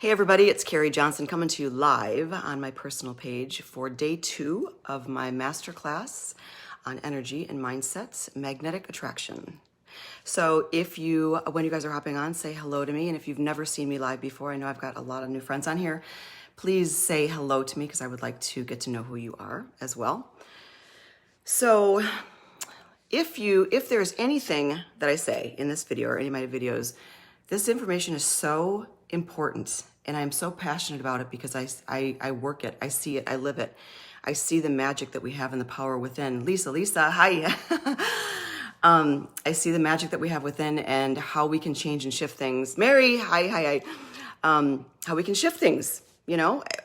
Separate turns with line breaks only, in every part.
Hey everybody, it's Keri Johnson coming to you live on my personal page for day 2 of my masterclass on energy and mindsets, magnetic attraction. So when you guys are hopping on, say hello to me. And if you've never seen me live before, I know I've got a lot of new friends on here. Please say hello to me because I would like to get to know who you are as well. So if there's anything that I say in this video or any of my videos, this information is so important and I'm so passionate about it because I work it, I see it, I live it. I see the magic that we have and the power within. Lisa, hi. I see the magic that we have within and how we can change and shift things. Mary, hi. How we can shift things,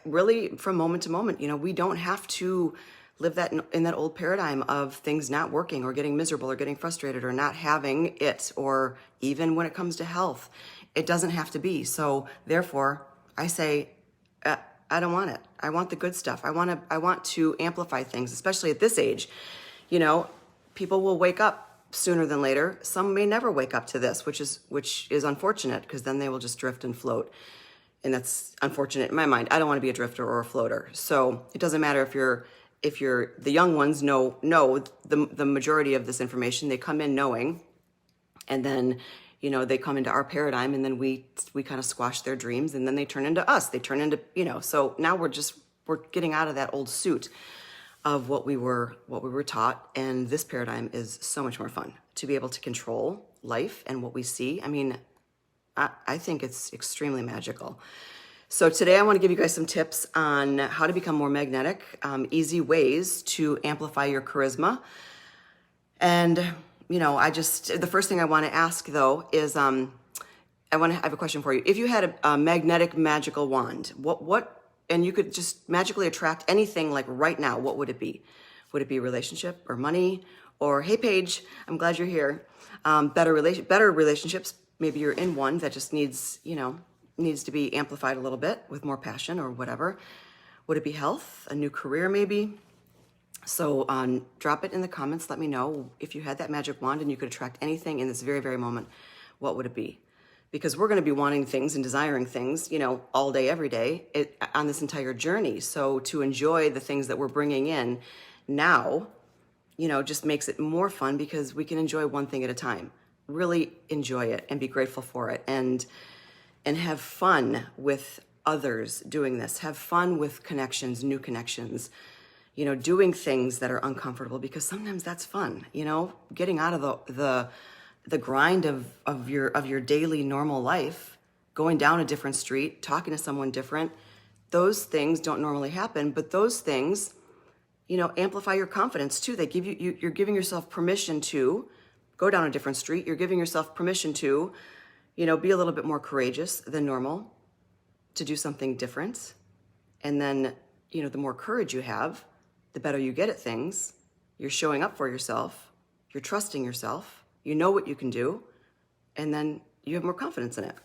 really from moment to moment. We don't have to live that in that old paradigm of things not working or getting miserable or getting frustrated or not having it, or even when it comes to health. It doesn't have to be. So therefore, I say, I don't want it. I want the good stuff. I want to amplify things, especially at this age. People will wake up sooner than later. Some may never wake up to this, which is unfortunate because then they will just drift and float. And that's unfortunate in my mind. I don't want to be a drifter or a floater. So it doesn't matter if you're the young ones know the majority of this information. They come in knowing, and then they come into our paradigm, and then we kind of squash their dreams, and then they turn into us. They turn into, so now we're getting out of that old suit of what we were taught. And this paradigm is so much more fun to be able to control life and what we see. I mean, I think it's extremely magical. So today I want to give you guys some tips on how to become more magnetic, easy ways to amplify your charisma. And the first thing I want to ask though is, I have a question for you. If you had a magnetic magical wand, and you could just magically attract anything like right now, what would it be? Would it be a relationship or money or, hey Paige, I'm glad you're here. Better relationships. Maybe you're in one that just needs to be amplified a little bit with more passion or whatever. Would it be health, a new career maybe? So drop it in the comments. Let me know if you had that magic wand and you could attract anything in this very, very moment, what would it be? Because we're going to be wanting things and desiring things, all day, every day on this entire journey. So to enjoy the things that we're bringing in now, just makes it more fun because we can enjoy one thing at a time. Really enjoy it and be grateful for it and have fun with others doing this. Have fun with connections, new connections. Doing things that are uncomfortable because sometimes that's fun, getting out of the grind of your daily normal life, going down a different street, talking to someone different. Those things don't normally happen, but those things, amplify your confidence too. They give you're giving yourself permission to go down a different street. You're giving yourself permission to, be a little bit more courageous than normal, to do something different. And then, the more courage you have, the better you get at things. You're showing up for yourself. You're trusting yourself. You know what you can do. And then you have more confidence in it.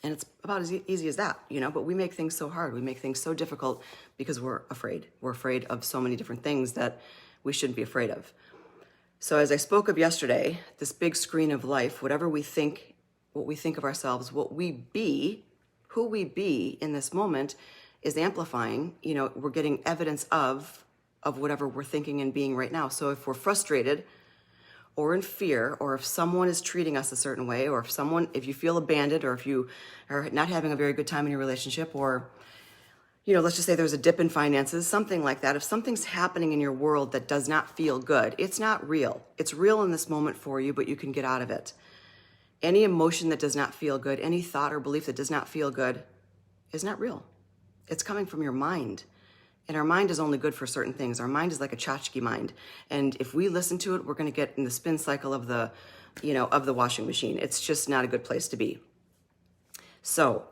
And it's about as easy as that, but we make things so hard. We make things so difficult because we're afraid. We're afraid of so many different things that we shouldn't be afraid of. So as I spoke of yesterday, this big screen of life, whatever we think, what we think of ourselves, what we be, who we be in this moment is amplifying. We're getting evidence of whatever we're thinking and being right now. So if we're frustrated or in fear, or if someone is treating us a certain way, or if you feel abandoned, or if you are not having a very good time in your relationship, or, let's just say there's a dip in finances, something like that. If something's happening in your world that does not feel good, it's not real. It's real in this moment for you, but you can get out of it. Any emotion that does not feel good, any thought or belief that does not feel good is not real. It's coming from your mind. And our mind is only good for certain things. Our mind is like a tchotchke mind. And if we listen to it, we're going to get in the spin cycle of the washing machine. It's just not a good place to be. So,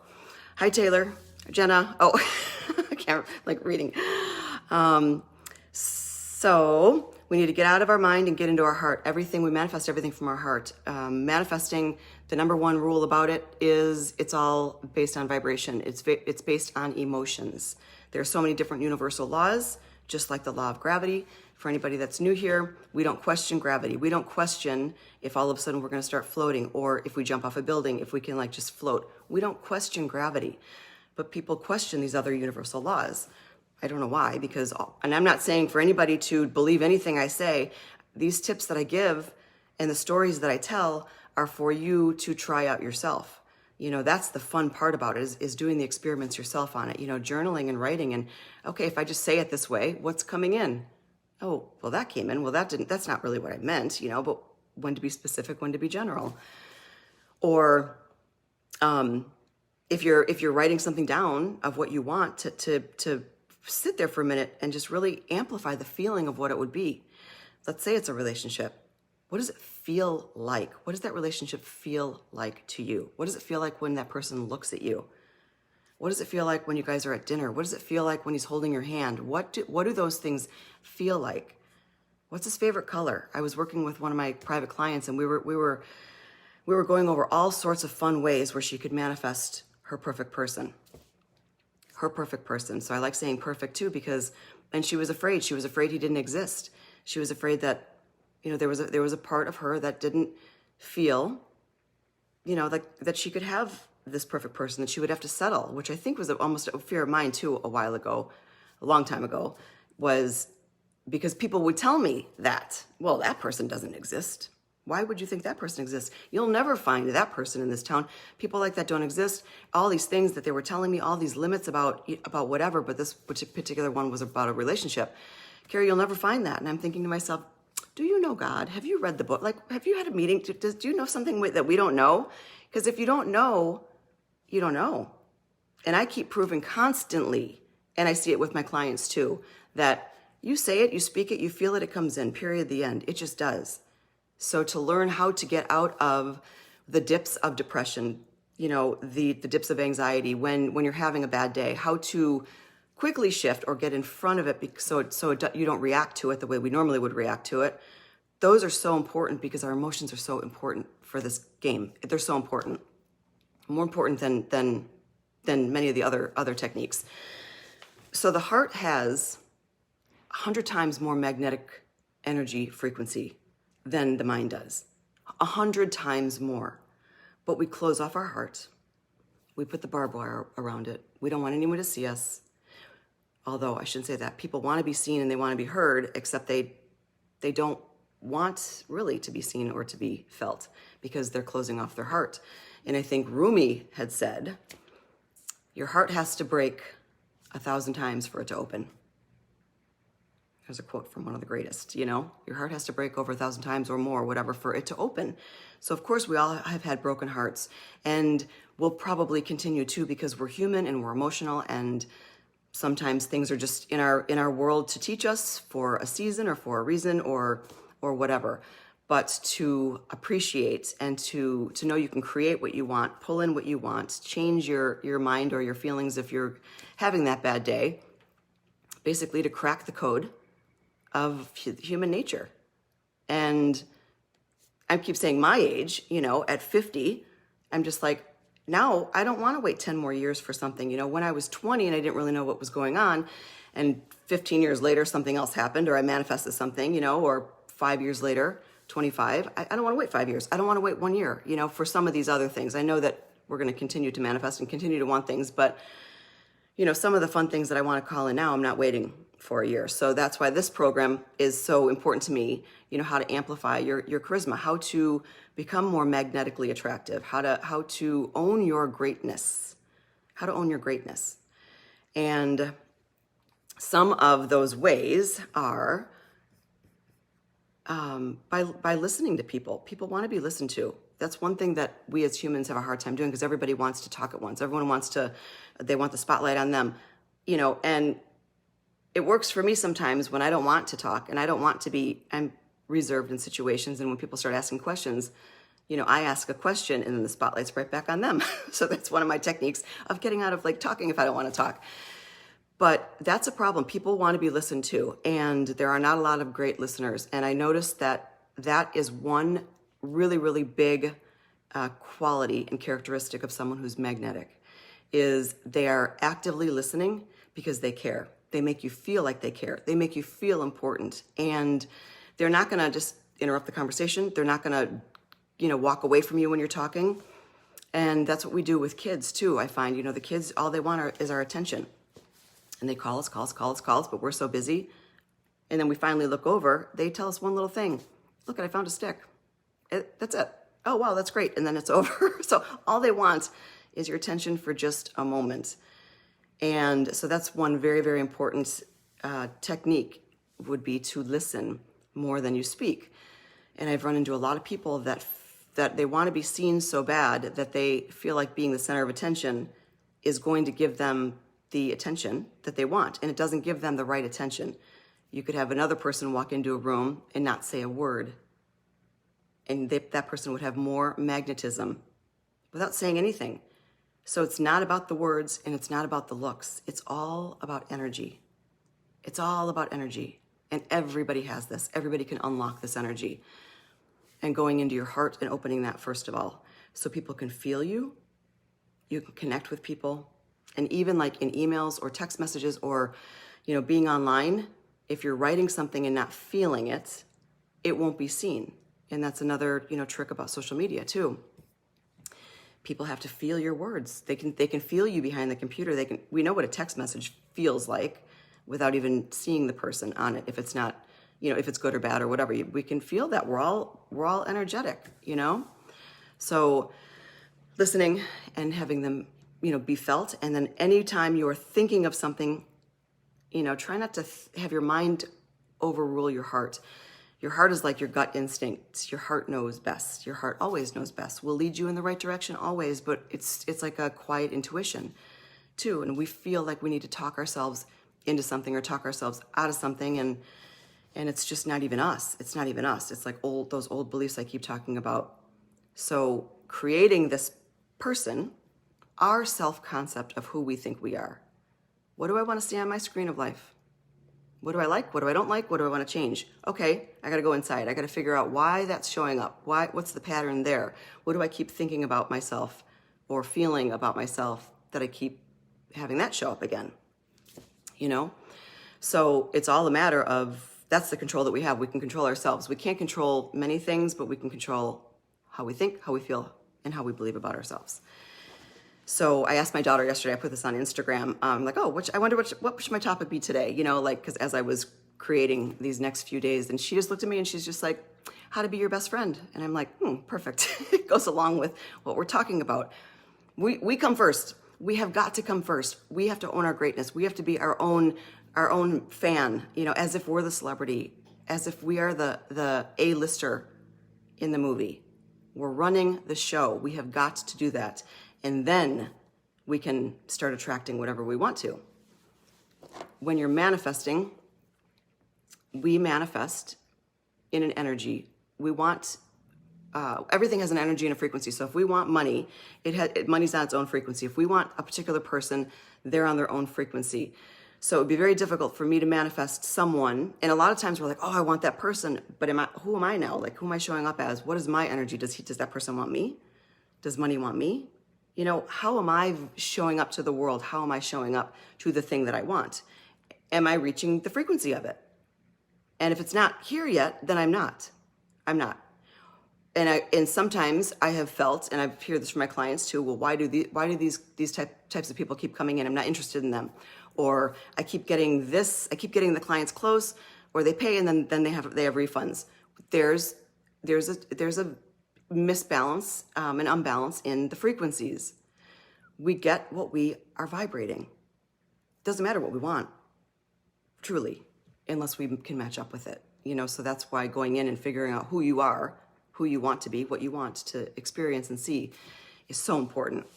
hi Taylor, Jenna. Oh, I can't reading. So we need to get out of our mind and get into our heart. We manifest everything from our heart. Manifesting, the number one rule about it is it's all based on vibration. It's based on emotions. There are so many different universal laws, just like the law of gravity. For anybody that's new here, we don't question gravity. We don't question if all of a sudden we're going to start floating, or if we jump off a building, if we can like just float. We don't question gravity, but people question these other universal laws. I don't know why, because, and I'm not saying for anybody to believe anything I say. These tips that I give and the stories that I tell are for you to try out yourself. You know, that's the fun part about it, is doing the experiments yourself on it, you know, journaling and writing. And okay, if I just say it this way, what's coming in? Oh, well, that came in. Well, that's not really what I meant, you know, but when to be specific, when to be general. Or if you're writing something down of what you want, to sit there for a minute and just really amplify the feeling of what it would be. Let's say it's a relationship. What does it feel like? What does that relationship feel like to you? What does it feel like when that person looks at you? What does it feel like when you guys are at dinner? What does it feel like when he's holding your hand? What do those things feel like? What's his favorite color? I was working with one of my private clients, and we were going over all sorts of fun ways where she could manifest her perfect person. Her perfect person. So I like saying perfect too, because, and she was afraid. She was afraid he didn't exist. She was afraid that, you know, there was a part of her that didn't feel, you know, like that she could have this perfect person, that she would have to settle, which I think was almost a fear of mine too a long time ago, was because people would tell me that, well, that person doesn't exist. Why would you think that person exists? You'll never find that person in this town. People like that don't exist. All these things that they were telling me, all these limits about whatever, but this particular one was about a relationship. Keri, you'll never find that. And I'm thinking to myself, do you know God? Have you read the book? Like, have you had a meeting? Do you know something that we don't know? Because if you don't know, you don't know. And I keep proving constantly, and I see it with my clients too, that you say it, you speak it, you feel it, it comes in, period, the end. It just does. So to learn how to get out of the dips of depression, you know, the dips of anxiety, when you're having a bad day, how to quickly shift or get in front of it so you don't react to it the way we normally would react to it. Those are so important because our emotions are so important for this game. They're so important. More important than many of the other techniques. So the heart has 100 times more magnetic energy frequency than the mind does. 100 times more. But we close off our heart. We put the barbed wire around it. We don't want anyone to see us. Although I shouldn't say that. People want to be seen and they want to be heard, except they don't want really to be seen or to be felt because they're closing off their heart. And I think Rumi had said, your heart has to break 1,000 times for it to open. There's a quote from one of the greatest, you know, your heart has to break over 1,000 times or more, whatever, for it to open. So of course we all have had broken hearts, and we'll probably continue to, because we're human and we're emotional, and sometimes things are just in our world to teach us for a season or for a reason or whatever. But to appreciate and to know you can create what you want, pull in what you want, change your mind or your feelings if you're having that bad day, basically to crack the code of human nature. And I keep saying my age, you know, at 50, I'm just like, now I don't want to wait 10 more years for something. You know, when I was 20 and I didn't really know what was going on, and 15 years later something else happened, or I manifested something, you know, or 5 years later, 25, I don't want to wait 5 years. I don't want to wait 1 year, you know, for some of these other things. I know that we're going to continue to manifest and continue to want things, but, you know, some of the fun things that I want to call in now, I'm not waiting for a year. So that's why this program is so important to me, you know, how to amplify your charisma, how to become more magnetically attractive, how to own your greatness, how to own your greatness. And some of those ways are by listening to people. People want to be listened to. That's one thing that we as humans have a hard time doing, because everybody wants to talk at once. Everyone they want the spotlight on them, you know, and it works for me sometimes when I don't want to talk and I'm reserved in situations. And when people start asking questions, you know, I ask a question and then the spotlight's right back on them. So that's one of my techniques of getting out of like talking if I don't want to talk. But that's a problem. People want to be listened to, and there are not a lot of great listeners. And I noticed that is one really, really big quality and characteristic of someone who's magnetic, is they are actively listening because they care. They make you feel like they care. They make you feel important. And they're not going to just interrupt the conversation. They're not going to, walk away from you when you're talking. And that's what we do with kids too. I find, the kids, all they want is our attention. And they call us, but we're so busy. And then we finally look over, they tell us one little thing. Look, I found a stick. That's it. Oh, wow, that's great. And then it's over. So all they want is your attention for just a moment. And so that's one very, very important technique would be to listen more than you speak. And I've run into a lot of people that they want to be seen so bad that they feel like being the center of attention is going to give them the attention that they want. And it doesn't give them the right attention. You could have another person walk into a room and not say a word. And that person would have more magnetism without saying anything. So it's not about the words and it's not about the looks. It's all about energy. It's all about energy. And everybody has this. Everybody can unlock this energy. And going into your heart and opening that first of all. So people can feel you. You can connect with people. And even like in emails or text messages or, being online, if you're writing something and not feeling it, it won't be seen. And that's another, trick about social media too. People have to feel your words. They can feel you behind the computer. We know what a text message feels like without even seeing the person on it. If it's not, if it's good or bad or whatever, we can feel that we're all energetic, So listening and having them, be felt. And then anytime you're thinking of something, try not to have your mind overrule your heart. Your heart is like your gut instinct. Your heart knows best. Your heart always knows best. Will lead you in the right direction always, but it's like a quiet intuition too. And we feel like we need to talk ourselves into something or talk ourselves out of something. And it's just not even us. It's not even us. It's like those old beliefs I keep talking about. So creating this person, our self-concept of who we think we are. What do I want to see on my screen of life? What do I like? What do I don't like? What do I want to change? Okay, I got to go inside. I got to figure out why that's showing up. What's the pattern there? What do I keep thinking about myself or feeling about myself that I keep having that show up again? So it's all a matter of, that's the control that we have. We can control ourselves. We can't control many things, but we can control how we think, how we feel, and how we believe about ourselves. So I asked my daughter yesterday, I put this on Instagram, I'm like, I wonder what should my topic be today? Because as I was creating these next few days, and she just looked at me and she's just like, how to be your best friend. And I'm like, perfect. It goes along with what we're talking about. We come first. We have got to come first. We have to own our greatness. We have to be our own fan, as if we're the celebrity, as if we are the A-lister in the movie. We're running the show. We have got to do that. And then we can start attracting whatever we want to. When you're manifesting, we manifest in an energy. We want, everything has an energy and a frequency. So if we want money, money's on its own frequency. If we want a particular person, they're on their own frequency. So it would be very difficult for me to manifest someone. And a lot of times we're like, I want that person, but who am I now? Like, who am I showing up as? What is my energy? Does that person want me? Does money want me? How am I showing up to the world? How am I showing up to the thing that I want? Am I reaching the frequency of it? And if it's not here yet, then I'm not. And sometimes I have felt, and I've heard this from my clients too, well, why do these types of people keep coming in? I'm not interested in them. Or I keep getting the clients close, or they pay and then they have refunds. There's a misbalance, an unbalance in the frequencies. We get what we are vibrating. Doesn't matter what we want, truly, unless we can match up with it. So that's why going in and figuring out who you are, who you want to be, what you want to experience and see is so important.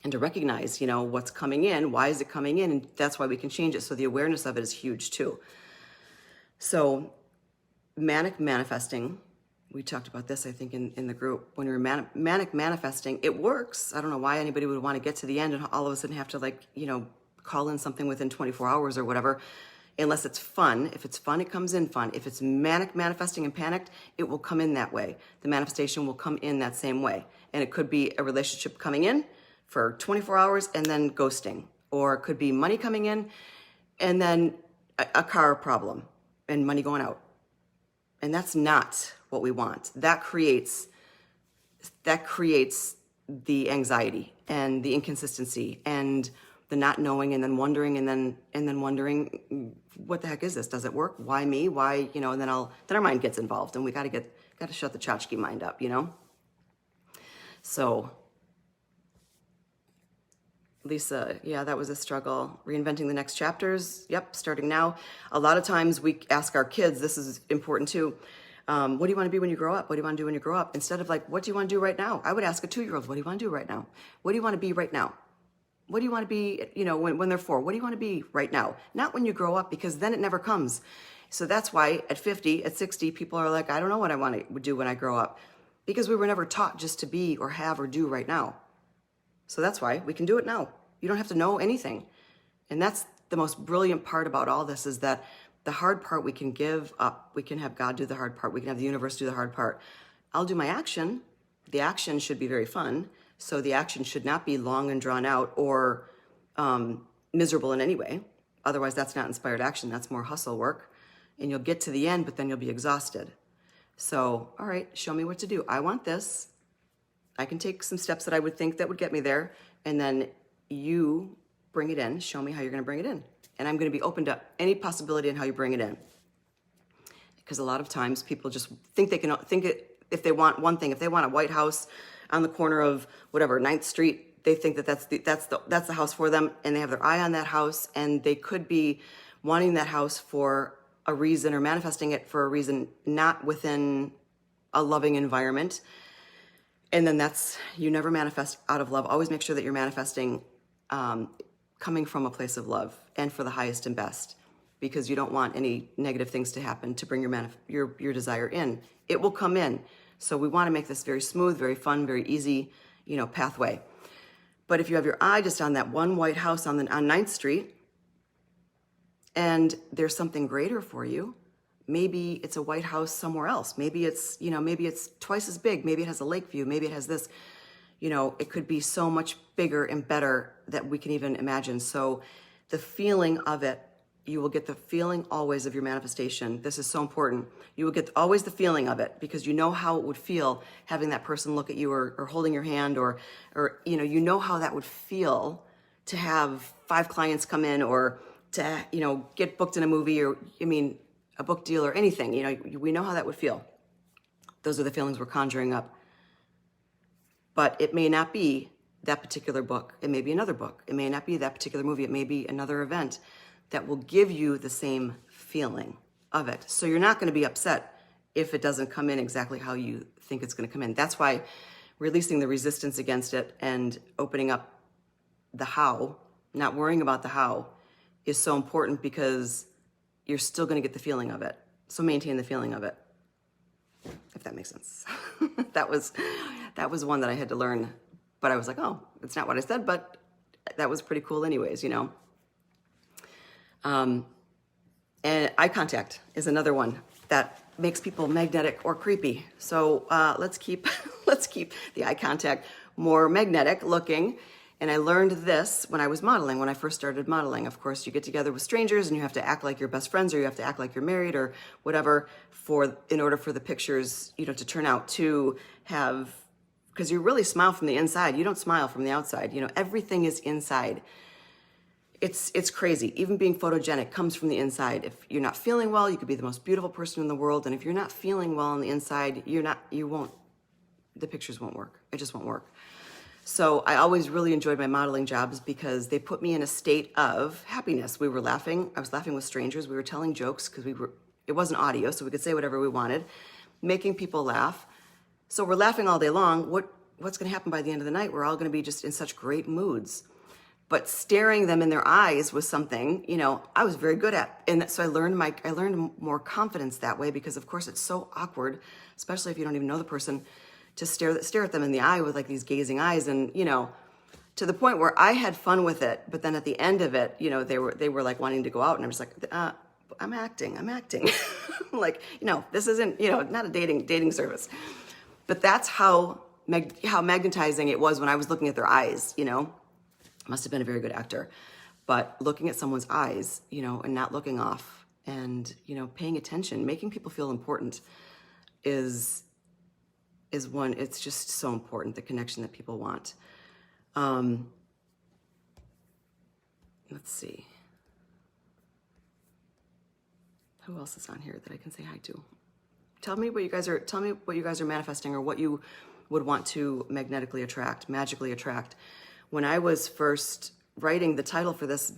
And to recognize, what's coming in, why is it coming in, and that's why we can change it. So the awareness of it is huge too. So manic manifesting, we talked about this, I think, in the group. When you're manic manifesting, it works. I don't know why anybody would want to get to the end and all of a sudden have to call in something within 24 hours or whatever, unless it's fun. If it's fun, it comes in fun. If it's manic manifesting and panicked, it will come in that way. The manifestation will come in that same way. And it could be a relationship coming in for 24 hours and then ghosting. Or it could be money coming in and then a car problem and money going out. And that's not what we want. That creates the anxiety and the inconsistency and the not knowing, and then wondering, and then wondering, what the heck is this? Does it work? Why me? Why, and then our mind gets involved, and we got to shut the tchotchke mind up, So Lisa, yeah, that was a struggle. Reinventing the next chapters. Yep, starting now. A lot of times we ask our kids, this is important too, what do you want to be when you grow up? What do you want to do when you grow up? Instead of like, what do you want to do right now? I would ask a 2-year-old, what do you want to do right now? What do you want to be right now? What do you want to be, when they're 4? What do you want to be right now? Not when you grow up, because then it never comes. So that's why at 50, at 60, people are like, I don't know what I want to do when I grow up, because we were never taught just to be or have or do right now. So that's why we can do it now. You don't have to know anything. And that's the most brilliant part about all this, is that the hard part we can give up. We can have God do the hard part. We can have the universe do the hard part. I'll do my action. The action should be very fun. So the action should not be long and drawn out or miserable in any way. Otherwise, that's not inspired action. That's more hustle work. And you'll get to the end, but then you'll be exhausted. So, all right, show me what to do. I want this. I can take some steps that I would think that would get me there. And then you bring it in. Show me how you're going to bring it in. And I'm going to be open to any possibility in how you bring it in. Because a lot of times people just think they can think it, if they want one thing, if they want a white house on the corner of whatever, 9th Street, they think that that's the house for them, and they have their eye on that house, and they could be wanting that house for a reason, or manifesting it for a reason not within a loving environment. And then you never manifest out of love. Always make sure that you're manifesting coming from a place of love and for the highest and best, because you don't want any negative things to happen to bring your desire in. It will come in. So we want to make this very smooth, very fun, very easy, pathway. But if you have your eye just on that one white house on 9th Street, and there's something greater for you, maybe it's a white house somewhere else. Maybe it's, maybe it's twice as big. Maybe it has a lake view. Maybe it has this, it could be so much bigger and better that we can even imagine. So the feeling of it, you will get the feeling always of your manifestation. This is so important. You will get always the feeling of it, because you know how it would feel having that person look at you, or holding your hand, or how that would feel to have 5 clients come in, or to, get booked in a movie, or, a book deal or anything. We know how that would feel. Those are the feelings we're conjuring up. But it may not be that particular book. It may be another book. It may not be that particular movie. It may be another event that will give you the same feeling of it. So you're not going to be upset if it doesn't come in exactly how you think it's going to come in. That's why releasing the resistance against it and opening up the how, not worrying about the how, is so important, because you're still going to get the feeling of it. So maintain the feeling of it, if that makes sense. That was one that I had to learn, but I was like, oh, it's not what I said, but that was pretty cool anyways, And eye contact is another one that makes people magnetic or creepy. So let's keep the eye contact more magnetic looking. And I learned this when I was modeling, when I first started modeling. Of course, you get together with strangers and you have to act like you're best friends, or you have to act like you're married, or whatever, in order for the pictures, to turn out to have, because you really smile from the inside. You don't smile from the outside. Everything is inside. It's crazy. Even being photogenic comes from the inside. If you're not feeling well, you could be the most beautiful person in the world. And if you're not feeling well on the inside, the pictures won't work. It just won't work. So I always really enjoyed my modeling jobs, because they put me in a state of happiness. We were laughing. I was laughing with strangers. We were telling jokes, because it wasn't audio, so we could say whatever we wanted, making people laugh. So we're laughing all day long. What's going to happen by the end of the night? We're all going to be just in such great moods. But staring them in their eyes was something, I was very good at. And so I learned more confidence that way, because of course it's so awkward, especially if you don't even know the person, to stare at them in the eye with like these gazing eyes. And, to the point where I had fun with it. But then at the end of it, they were like wanting to go out, and I'm just like, I'm acting. Like, this isn't, not a dating service. But that's how magnetizing it was when I was looking at their eyes, Must have been a very good actor. But looking at someone's eyes, and not looking off, and, paying attention, making people feel important is one, it's just so important, the connection that people want. Let's see. Who else is on here that I can say hi to? Tell me what you guys are manifesting, or what you would want to magically attract. When I was first writing the title for this,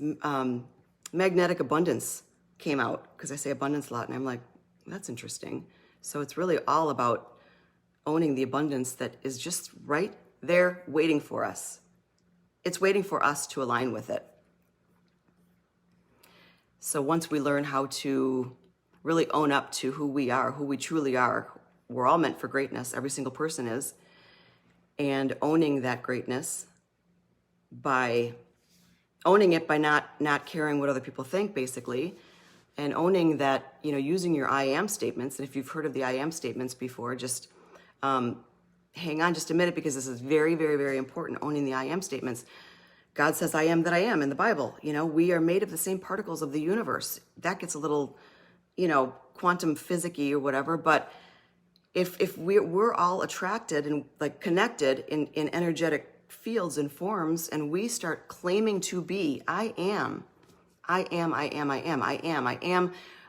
magnetic abundance came out, because I say abundance a lot, and I'm like, that's interesting. So it's really all about owning the abundance that is just right there waiting for us. It's waiting for us to align with it. So once we learn how to really own up to who we are, who we truly are, we're all meant for greatness. Every single person is. And owning that greatness by owning it by not caring what other people think, basically, and owning that, using your I am statements. And if you've heard of the I am statements before, just hang on just a minute, because this is very, very, very important, owning the I am statements. God says, I am that I am in the Bible. We are made of the same particles of the universe. That gets a little, quantum physics-y or whatever. But if we're all attracted and like connected in energetic fields and forms, and we start claiming to be, I am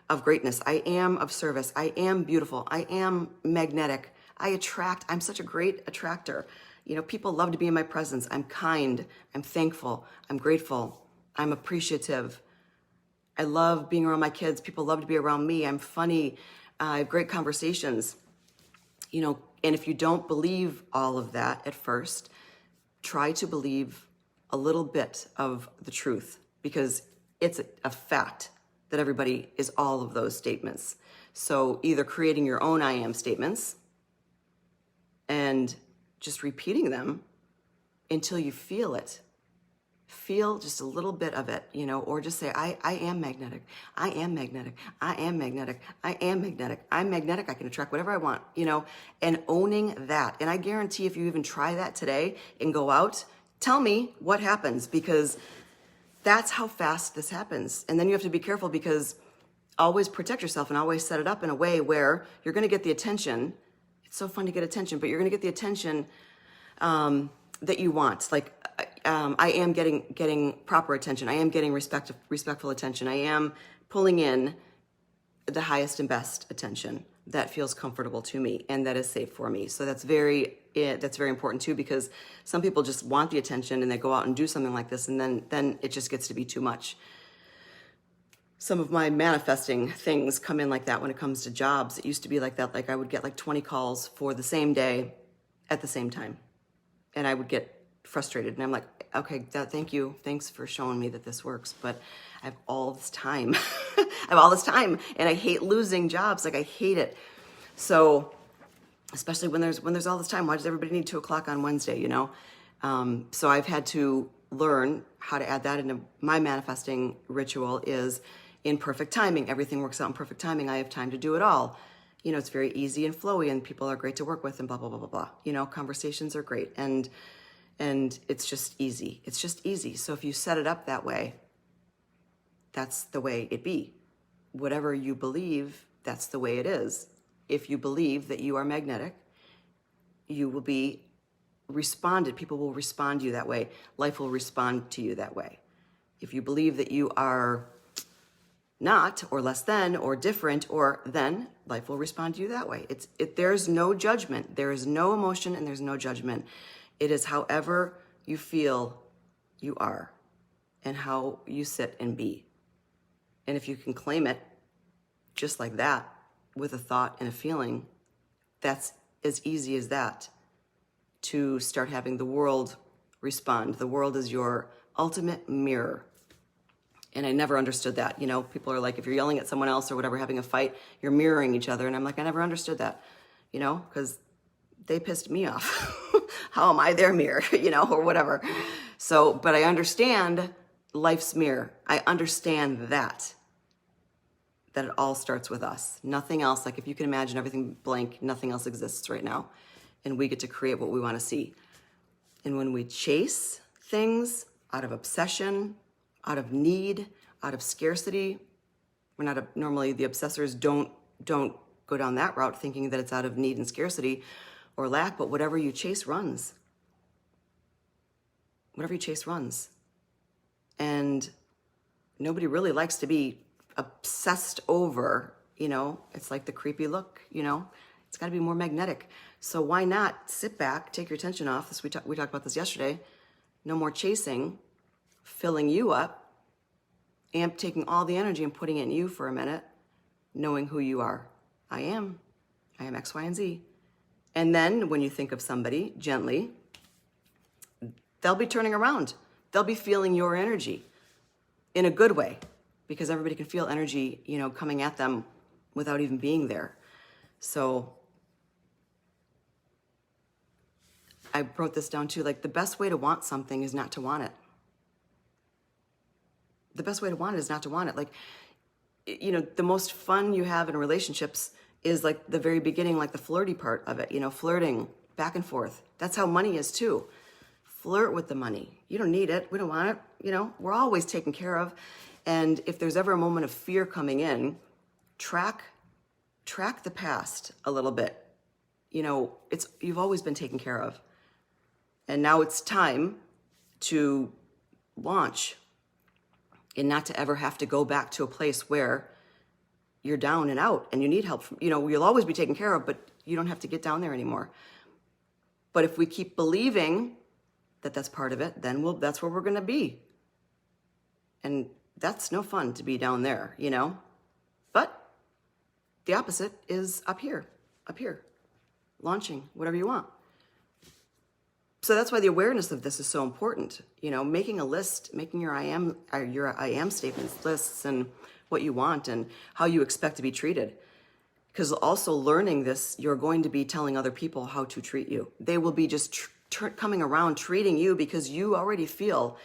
of greatness. I am of service. I am beautiful. I am magnetic. I attract. I'm such a great attractor. People love to be in my presence. I'm kind. I'm thankful. I'm grateful. I'm appreciative. I love being around my kids. People love to be around me. I'm funny. I have great conversations. And if you don't believe all of that at first, try to believe a little bit of the truth, because it's a fact that everybody is all of those statements. So either creating your own I am statements and just repeating them until you feel it. Feel just a little bit of it, or just say, I am magnetic. I am magnetic. I am magnetic. I am magnetic. I'm magnetic. I can attract whatever I want, and owning that. And I guarantee if you even try that today and go out, tell me what happens, because that's how fast this happens. And then you have to be careful, because always protect yourself and always set it up in a way where you're going to get the attention. It's so fun to get attention, but you're going to get the attention that you want. Like, I am getting proper attention. I am getting respectful attention. I am pulling in the highest and best attention that feels comfortable to me and that is safe for me. So that's very important too, because some people just want the attention and they go out and do something like this, and then it just gets to be too much. Some of my manifesting things come in like that when it comes to jobs. It used to be like that. Like I would get like 20 calls for the same day at the same time. And I would get frustrated. And I'm like, okay, thank you. Thanks for showing me that this works. But I have all this time. And I hate losing jobs. Like I hate it. So especially when there's all this time, why does everybody need 2:00 on Wednesday, So I've had to learn how to add that into my manifesting ritual is in perfect timing. Everything works out in perfect timing. I have time to do it all. It's very easy and flowy, and people are great to work with, and blah, blah, blah, blah, blah. Conversations are great, and it's just easy. It's just easy. So if you set it up that way, that's the way it be. Whatever you believe, that's the way it is. If you believe that you are magnetic, you will be responded. People will respond to you that way. Life will respond to you that way. If you believe that you are not, or less than, or different, or then, life will respond to you that way. There's no judgment. There is no emotion, and there's no judgment. It is however you feel you are, and how you sit and be. And if you can claim it just like that, with a thought and a feeling, that's as easy as that to start having the world respond. The world is your ultimate mirror. And I never understood that. People are like, if you're yelling at someone else or whatever, having a fight, you're mirroring each other. And I'm like, I never understood that, because they pissed me off. How am I their mirror, or whatever. So, but I understand life's mirror. I understand that it all starts with us. Nothing else. Like if you can imagine everything blank, nothing else exists right now. And we get to create what we want to see. And when we chase things out of obsession, out of need, out of scarcity. We're not normally the obsessors don't go down that route thinking that it's out of need and scarcity or lack, but whatever you chase runs. Whatever you chase runs. And nobody really likes to be obsessed over, it's like the creepy look, it's got to be more magnetic. So why not sit back, take your attention off this? We talked about this yesterday. No more chasing, filling you up, taking all the energy and putting it in you for a minute, knowing who you are. I am X, Y, and Z. And then when you think of somebody gently, they'll be turning around. They'll be feeling your energy in a good way, because everybody can feel energy, coming at them without even being there. So I wrote this down too, like the best way to want something is not to want it. The best way to want it is not to want it. Like, the most fun you have in relationships is like the very beginning, like the flirty part of it, flirting back and forth. That's how money is too. Flirt with the money. You don't need it. We don't want it. We're always taken care of. And if there's ever a moment of fear coming in, track the past a little bit. You've always been taken care of. And now it's time to launch and not to ever have to go back to a place where you're down and out and you need help. You'll always be taken care of, but you don't have to get down there anymore. But if we keep believing that that's part of it, then that's where we're going to be. And that's no fun to be down there, But the opposite is up here, launching whatever you want. So that's why the awareness of this is so important. Making a list, making your I am statements, lists, and what you want and how you expect to be treated. Because also learning this, you're going to be telling other people how to treat you. They will be just coming around treating you because you already feel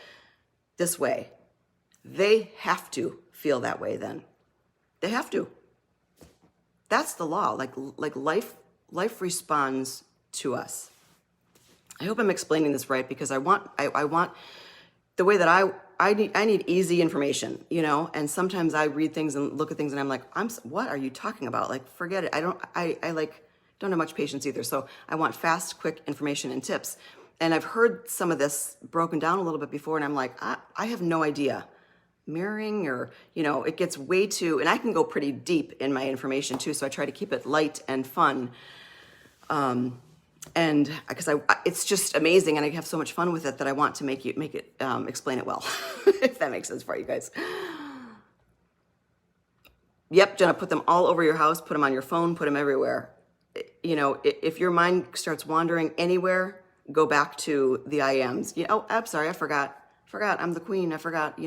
this way. They have to feel that way then. They have to. That's the law. Like life responds to us. I hope I'm explaining this right, because I want the way that I need easy information, and sometimes I read things and look at things and I'm like, what are you talking about? Like, forget it. I don't have much patience either. So I want fast, quick information and tips. And I've heard some of this broken down a little bit before, and I'm like, I have no idea. Mirroring or, it gets way too, and I can go pretty deep in my information too. So I try to keep it light and fun. And because it's just amazing, and I have so much fun with it that I want to make it explain it well, if that makes sense for you guys. Yep, Jenna, put them all over your house, put them on your phone, put them everywhere. If your mind starts wandering anywhere, go back to the I ams. I'm sorry, I forgot, I'm the queen, I forgot,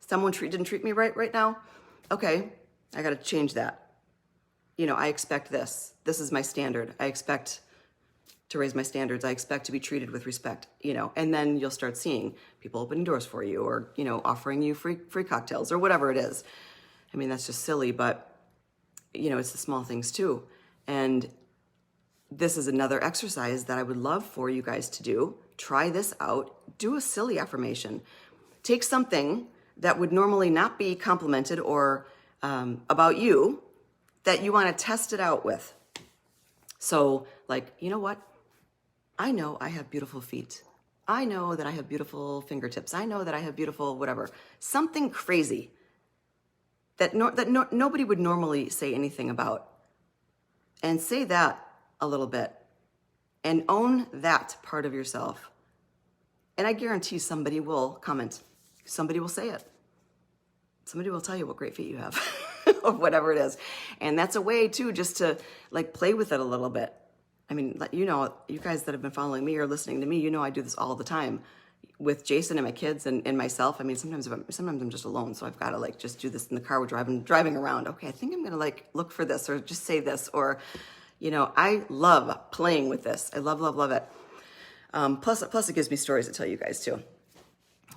someone didn't treat me right now. Okay, I got to change that. I expect this. This is my standard. I expect to raise my standards. I expect to be treated with respect, and then you'll start seeing people opening doors for you, or, offering you free cocktails or whatever it is. I mean, that's just silly, but it's the small things too. And this is another exercise that I would love for you guys to do. Try this out. Do a silly affirmation. Take something that would normally not be complimented or about you that you want to test it out with. So like, you know what? I know I have beautiful feet. I know that I have beautiful fingertips. I know that I have beautiful whatever. Something crazy that nobody would normally say anything about. And say that a little bit. And own that part of yourself. And I guarantee somebody will comment. Somebody will say it. Somebody will tell you what great feet you have. Or whatever it is. And that's a way too, just to like play with it a little bit. I mean, you guys that have been following me or listening to me, I do this all the time with Jason and my kids and myself. I mean, sometimes I'm just alone, so I've got to like just do this in the car. We're driving around. Okay, I think I'm gonna like look for this or just say this, or I love playing with this. I love it. Plus it gives me stories to tell you guys too.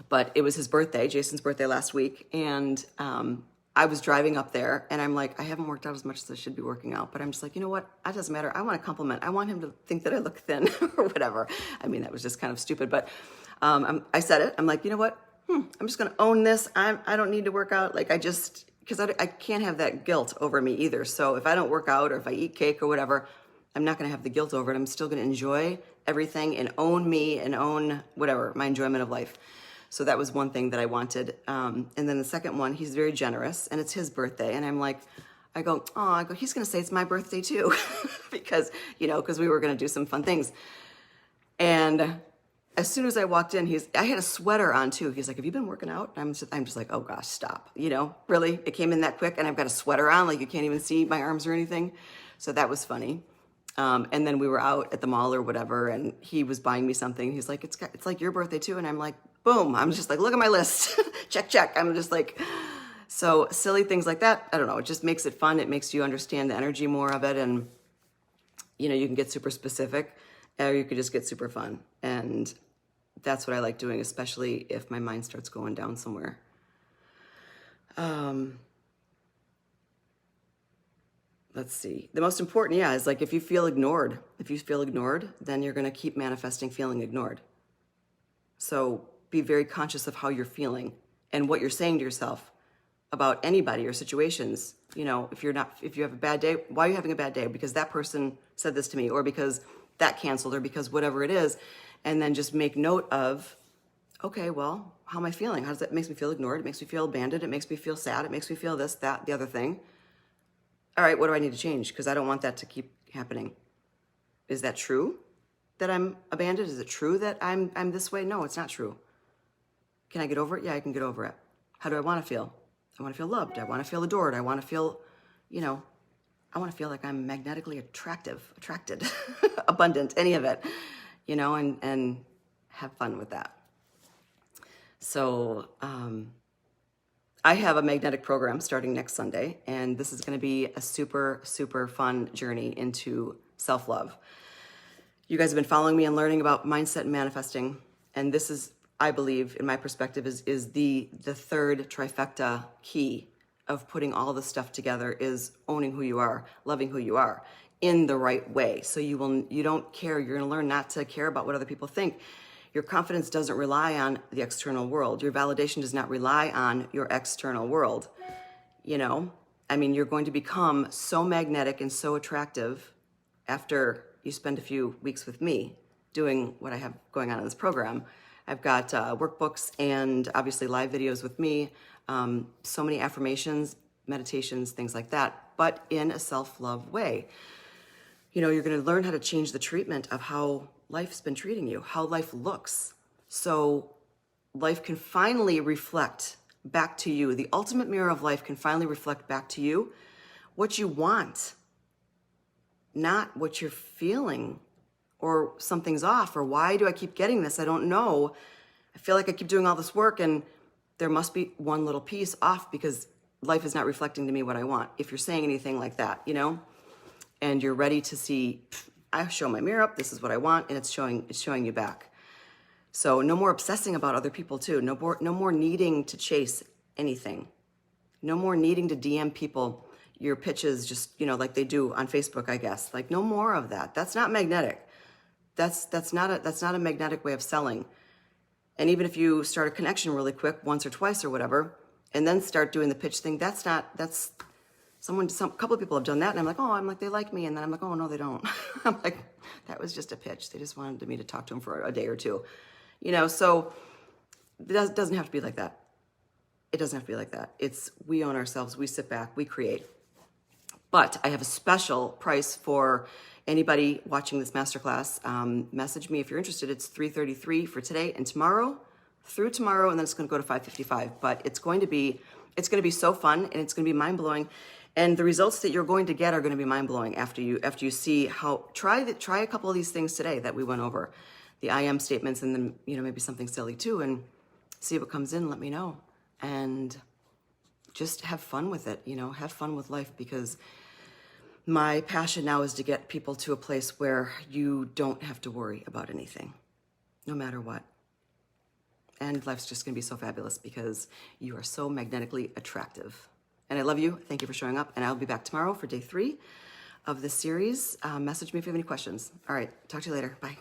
But it was his birthday, Jason's birthday last week, and I was driving up there, and I'm like, I haven't worked out as much as I should be working out, but I'm just like, you know what? That doesn't matter. I want a compliment. I want him to think that I look thin or whatever. I mean, that was just kind of stupid, but I said it. I'm like, you know what? I'm just going to own this. I don't need to work out. Like because I can't have that guilt over me either. So if I don't work out or if I eat cake or whatever, I'm not going to have the guilt over it. I'm still going to enjoy everything and own me and own whatever, my enjoyment of life. So that was one thing that I wanted. And then the second one, he's very generous and it's his birthday. And I'm like, I go, he's going to say it's my birthday too. because we were going to do some fun things. And as soon as I walked in, I had a sweater on too. He's like, have you been working out? I'm just like, oh gosh, stop. Really, it came in that quick and I've got a sweater on, like you can't even see my arms or anything. So that was funny. And then we were out at the mall or whatever, and he was buying me something. He's like, it's like your birthday too. And I'm like, boom. I'm just like, look at my list. check. I'm just like, so silly things like that. I don't know. It just makes it fun. It makes you understand the energy more of it. And, you can get super specific or you could just get super fun. And that's what I like doing, especially if my mind starts going down somewhere. Let's see. The most important, is like if you feel ignored, then you're going to keep manifesting feeling ignored. So be very conscious of how you're feeling and what you're saying to yourself about anybody or situations. If you have a bad day, why are you having a bad day? Because that person said this to me, or because that canceled, or because whatever it is. And then just make note of, okay, well, how am I feeling? How does that makes me feel ignored? It makes me feel abandoned. It makes me feel sad. It makes me feel this, that, the other thing. All right, what do I need to change? Because I don't want that to keep happening. Is that true that I'm abandoned? Is it true that I'm this way? No, it's not true. Can I get over it? Yeah, I can get over it. How do I want to feel? I want to feel loved. I want to feel adored. I want to feel, I want to feel like I'm magnetically attracted, abundant, any of it, and have fun with that. So, I have a magnetic program starting next Sunday, and this is going to be a super, super fun journey into self-love. You guys have been following me and learning about mindset and manifesting, and this is, I believe, in my perspective, is the third trifecta key of putting all this stuff together is owning who you are, loving who you are in the right way. So you don't care. You're going to learn not to care about what other people think. Your confidence doesn't rely on the external world. Your validation does not rely on your external world. You're going to become so magnetic and so attractive after you spend a few weeks with me doing what I have going on in this program. I've got workbooks and obviously live videos with me, so many affirmations, meditations, things like that, but in a self-love way. You're going to learn how to change the treatment of how life's been treating you, how life looks. So life can finally reflect back to you. The ultimate mirror of life can finally reflect back to you what you want, not what you're feeling or something's off, or why do I keep getting this? I don't know. I feel like I keep doing all this work and there must be one little piece off because life is not reflecting to me what I want. If you're saying anything like that, and you're ready to see, I show my mirror up, this is what I want, and it's showing you back. So no more obsessing about other people too. No more needing to chase anything. No more needing to DM people your pitches just, like they do on Facebook, I guess. Like no more of that. That's not magnetic. That's not a magnetic way of selling. And even if you start a connection really quick, once or twice or whatever, and then start doing the pitch thing, a couple of people have done that, and I'm like, they like me, and then I'm like, oh, no, they don't. I'm like, that was just a pitch. They just wanted me to talk to them for a day or two. So it doesn't have to be like that. It doesn't have to be like that. We own ourselves, we sit back, we create. But I have a special price for anybody watching this masterclass. Message me if you're interested. It's $333 for today and tomorrow, through tomorrow, and then it's going to go to $555. But it's going to be so fun, and it's going to be mind-blowing. And the results that you're going to get are going to be mind-blowing after you see how, try a couple of these things today that we went over, the I am statements, and then, maybe something silly too, and see what comes in, let me know. And just have fun with it, have fun with life, because my passion now is to get people to a place where you don't have to worry about anything, no matter what. And life's just going to be so fabulous because you are so magnetically attractive. And I love you. Thank you for showing up. And I'll be back tomorrow for day 3 of this series. Message me if you have any questions. All right. Talk to you later. Bye.